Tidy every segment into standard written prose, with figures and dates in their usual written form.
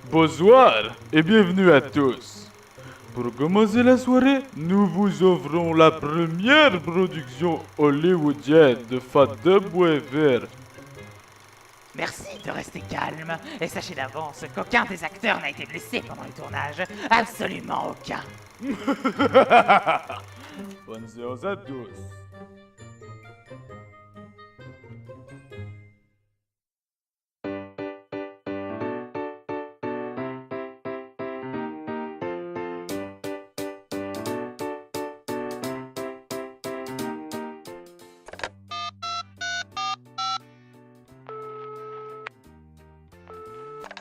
Bonsoir et bienvenue à tous. Pour commencer la soirée, nous vous offrons la première production hollywoodienne de Fada Boisvert. Merci de rester calme et sachez d'avance qu'aucun des acteurs n'a été blessé pendant le tournage. Absolument aucun. Bonne séance à tous.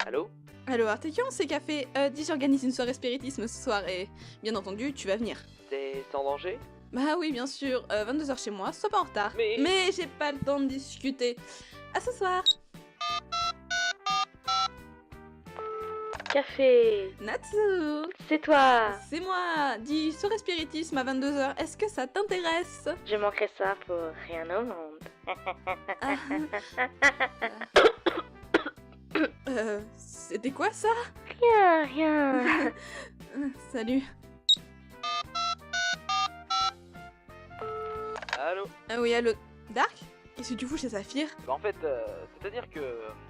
Allô? Allô Artekion, c'est Café. Dis, j'organise une soirée spiritisme ce soir et bien entendu, tu vas venir. T'es sans danger? Bah oui, bien sûr, 22h chez moi, sois pas en retard. Mais j'ai pas le temps de discuter. À ce soir. Café, Natsu, c'est toi. c'est moi. Dis, soirée spiritisme à 22h, est-ce que ça t'intéresse? Je manquerai ça pour rien au monde. C'était quoi ça? Rien. Salut. Allô? Ah oui, allô, Dark? Qu'est-ce que tu fous chez Saphir? Bah en fait, c'est-à-dire que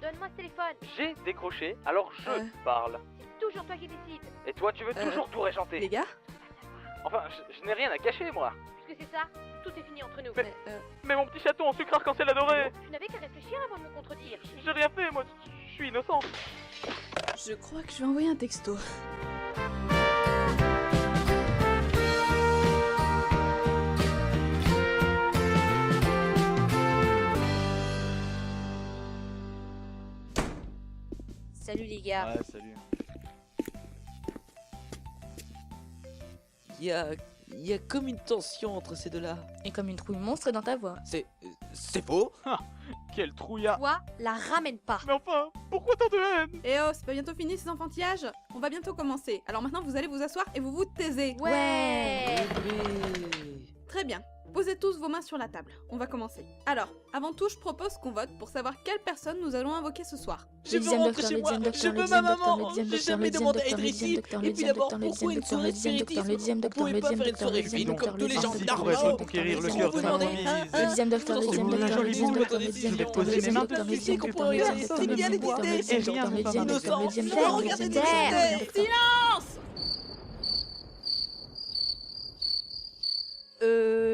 Donne-moi ce téléphone. j'ai décroché, alors je parle. C'est toujours toi qui décides. Et toi, tu veux toujours tout Les régenter. gars? Enfin, je n'ai rien à cacher, moi. Puisque c'est ça, tout est fini entre nous. Mais mon petit chaton en sucre arc-en-ciel adoré. Tu n'avais qu'à réfléchir avant de me contredire. J'ai rien fait, moi. Je suis innocent. Je crois que je vais envoyer un texto. Salut les gars. Ouais, salut. Il y a comme une tension entre ces deux-là. Et comme une trouille monstre dans ta voix. C'est faux. Quel trouillard. Toi, la ramène pas. Mais enfin, pourquoi tant de haine? Eh oh, c'est pas bientôt fini ces enfantillages? On va bientôt commencer. Alors maintenant, vous allez vous asseoir et vous vous taisez. Ouais. Très bien. Posez tous vos mains sur la table. On va commencer. Alors, avant tout, je propose qu'on vote pour savoir quelle personne nous allons invoquer ce soir. Je veux rentrer chez moi. Je veux ma maman. J'ai jamais demandé à être ici. Et puis d'abord, pourquoi une soirée de spiritisme? On pouvait pas faire une soirée fine comme tous les gens normaux. Pour conquérir le cœur de Vous demandez, notre hein? Deuxième docteur, deuxième la docteur, jolie deuxième boule. docteur, Je deuxième vais docteur, poser mes deuxième mains. docteur, deuxième qu'on docteur, pourrait deuxième réaliser, docteur, c'est bien deuxième docteur, l'idée. deuxième Et rien docteur, ne deuxième va docteur, pas. deuxième Innocent. docteur, Regardez deuxième des docteur, deuxième idées. docteur.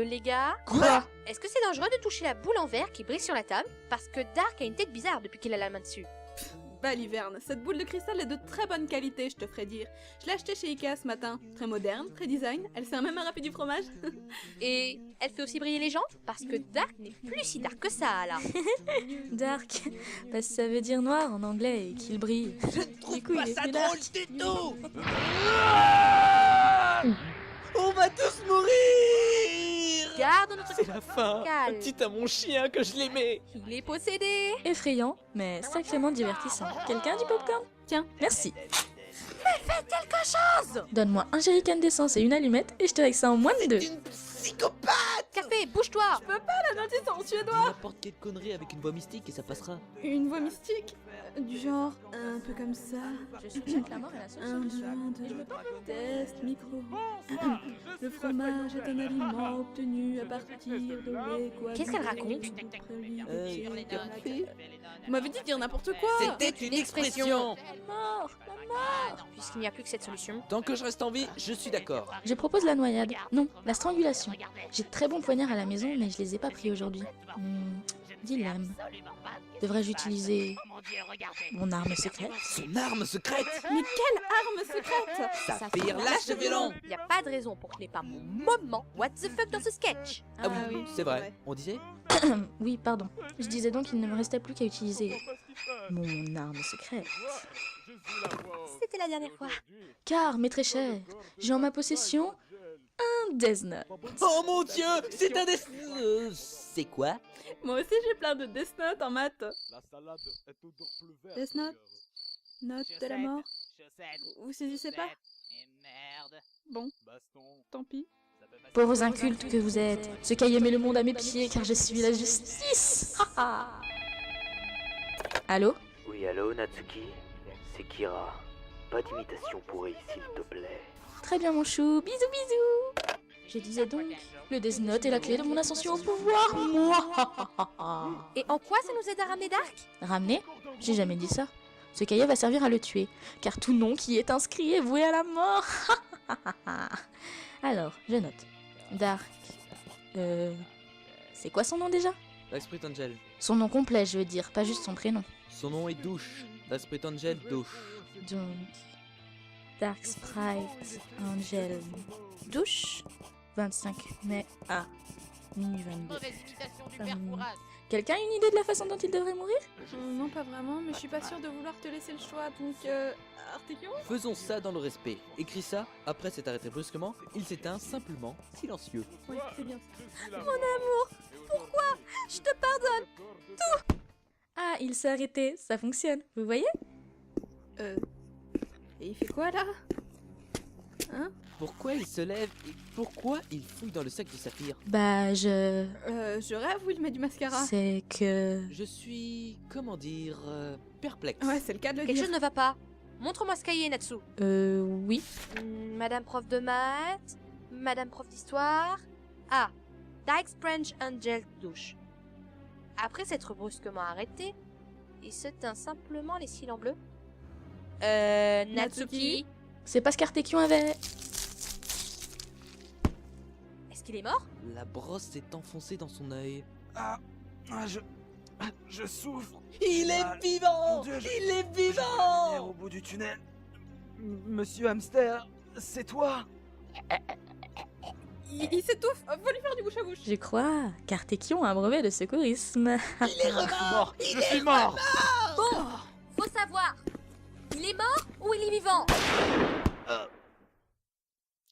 Les gars. Quoi? Est-ce que c'est dangereux de toucher la boule en verre qui brille sur la table? Parce que Dark a une tête bizarre depuis qu'il a la main dessus. Bah l'hiverne, cette boule de cristal est de très bonne qualité, je te ferai dire. Je l'ai achetée chez Ikea ce matin. Très moderne, très design, elle sert même à râper du fromage. Et elle fait aussi briller les gens? Parce que Dark n'est plus si dark que ça, là. Dark, parce que ça veut dire noir en anglais et qu'il brille. Je trouve Du coup, pas il est ça plus drôle dark. du tout. On va tous mourir. Garde notre C'est la fin. calme. Dites à mon chien que je l'aimais. Il est possédé. Effrayant, mais sacrément divertissant. Quelqu'un du popcorn? Tiens, merci. Quelque chose. Donne-moi un jerrycan d'essence et une allumette et je te règle ça en moins de 2. Une psychopathe. Café, bouge-toi. La notice en suédois. N'importe quelle connerie avec une voix mystique et ça passera. Une voix mystique, du genre un peu comme ça. Je suis la mort et la seule Un, deux, test, micro. Le fromage est un aliment obtenu à partir de lait. Qu'est-ce qu'elle raconte? Café. Vous m'avez dit de dire n'importe quoi. C'était une expression. Mort. Puisqu'il n'y a plus que cette solution. Tant que je reste en vie, je suis d'accord. Je propose la noyade. Non, la strangulation. J'ai de très bons poignards à la maison, mais je les ai pas pris aujourd'hui. Dilemme. Devrais-je utiliser mon arme secrète? Son arme secrète. Mais quelle arme secrète? Saphir, lâche le violon. Il n'y a pas de raison pour que je n'ai pas mon moment what the fuck dans ce sketch. Ah oui, c'est vrai. On disait? Oui, pardon. Je disais donc qu'il ne me restait plus qu'à utiliser mon arme secrète. C'était la dernière fois. Car, mes très chers, j'ai en ma possession un Death Note. Oh mon dieu, c'est un c'est quoi? Moi aussi j'ai plein de Death Note en maths. Death Note? Note de la mort? Vous saisissez pas? Bon, tant pis. Pauvres incultes que vous êtes, ce cahier met le monde à mes pieds car je suis la justice. Allô? Oui, allô, Natsuki? C'est Kira. Pas d'imitation pourrie, s'il te plaît. Très bien mon chou, bisous bisous. Je disais donc, le Death Note est la clé de mon ascension au pouvoir. Moi. Et en quoi ça nous aide à ramener Dark? Ramener? J'ai jamais dit ça. Ce cahier va servir à le tuer, car tout nom qui est inscrit est voué à la mort. Alors, je note. Dark. C'est quoi son nom déjà? Darksprit Angel. Son nom complet, je veux dire, pas juste son prénom. Son nom est Douche. Darksprit Angel Douche. Donc, Dark Sprite Angel Douche, 25 mai à minuit 22. Quelqu'un a une idée de la façon dont il devrait mourir? Non, pas vraiment, mais je suis pas sûre de vouloir te laisser le choix, donc Artekion? Faisons ça dans le respect. Écris ça, après s'est arrêté brusquement, il s'éteint simplement, silencieux. Oui, c'est bien ça. Mon amour, pourquoi? Je te pardonne. Ah, il s'est arrêté, ça fonctionne, vous voyez? Et il fait quoi là? Pourquoi il se lève et pourquoi il fouille dans le sac de saphir? Bah, Je rêve ou il met du mascara? C'est que... Je suis, comment dire, perplexe. Ouais, c'est le cas de le Quelque dire. chose ne va pas. Montre-moi ce cahier, Natsu. oui. Madame prof de maths, Madame prof d'histoire. Ah, Darksprit Angel Douche. Après s'être brusquement arrêté, il se teint simplement les cils en bleu. Natsuki, C'est parce qu'Artekion avait... est-ce qu'il est mort? La brosse s'est enfoncée dans son œil. Je souffre. Il est vivant! Dieu, Il est Au vivant! bout du tunnel. Monsieur Hamster, c'est toi? Il s'étouffe, faut lui faire du bouche à bouche. Je crois qu'Artekion a un brevet de secourisme. Il est remort! Je suis mort. Bon, faut savoir. Il est mort ou il est vivant?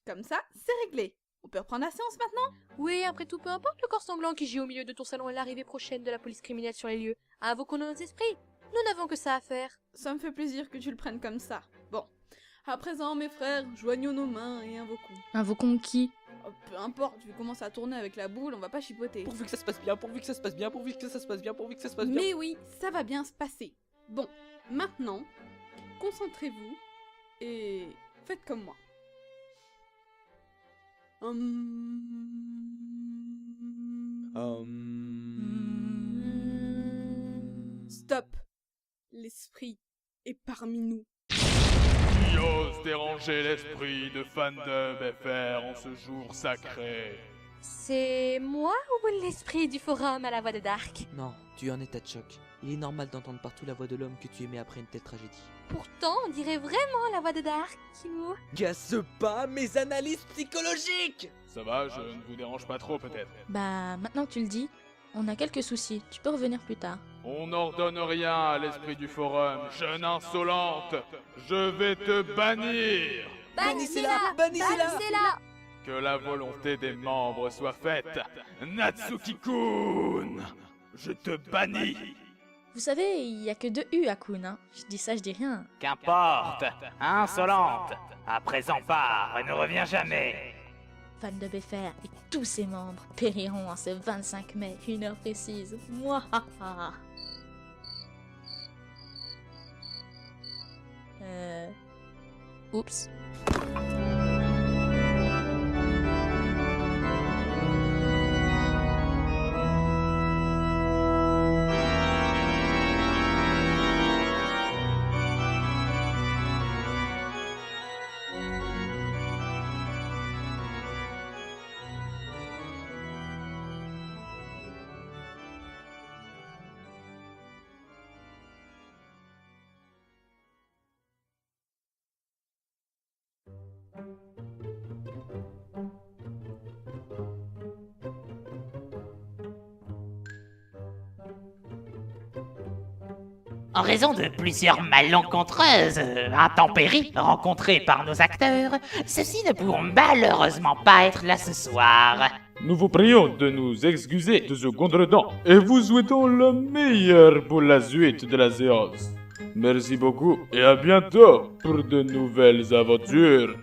Comme ça, c'est réglé. On peut reprendre la séance maintenant? Oui, après tout, peu importe le corps sanglant qui gît au milieu de ton salon et l'arrivée prochaine de la police criminelle sur les lieux. Invoquons nos esprits. Nous n'avons que ça à faire. Ça me fait plaisir que tu le prennes comme ça. Bon, à présent, mes frères, joignons nos mains et invoquons. Invoquons qui? Oh, peu importe, vu comment ça a tourné avec la boule, on va pas chipoter. Pourvu que ça se passe bien, pourvu que ça se passe bien, pourvu que ça se passe bien, pourvu que ça se passe bien. Mais oui, ça va bien se passer. Bon, maintenant, concentrez-vous et faites comme moi. Stop. L'esprit est parmi nous. Qui ose déranger l'esprit de Fandom FR en ce jour sacré? C'est moi ou l'esprit du forum à la voix de Dark? Non, tu es en état de choc. Il est normal d'entendre partout la voix de l'homme que tu aimais après une telle tragédie. Pourtant, on dirait vraiment la voix de Dark, Kimo. Gasse pas mes analyses psychologiques! Ça va, je ne vous dérange pas trop peut-être. Bah, maintenant que tu le dis, on a quelques soucis. Tu peux revenir plus tard. On n'ordonne rien à l'esprit du forum, jeune insolente. Je vais te bannir. Bannissez-la! Bannissez-la! Bannissez-la! Que la volonté des membres soit faite. Natsuki-kun, je te bannis. Vous savez, il y a que 2 U à Kun, hein. Je dis ça, je dis rien. Qu'importe, insolente. À présent part, ne reviens jamais. Fan de BFR et tous ses membres périront en ce 25 mai, 1h précise. Mouahaha. Oups. En raison de plusieurs malencontreuses intempéries rencontrées par nos acteurs, ceux-ci ne pourront malheureusement pas être là ce soir. Nous vous prions de nous excuser de ce contretemps et vous souhaitons le meilleur pour la suite de la séance. Merci beaucoup et à bientôt pour de nouvelles aventures.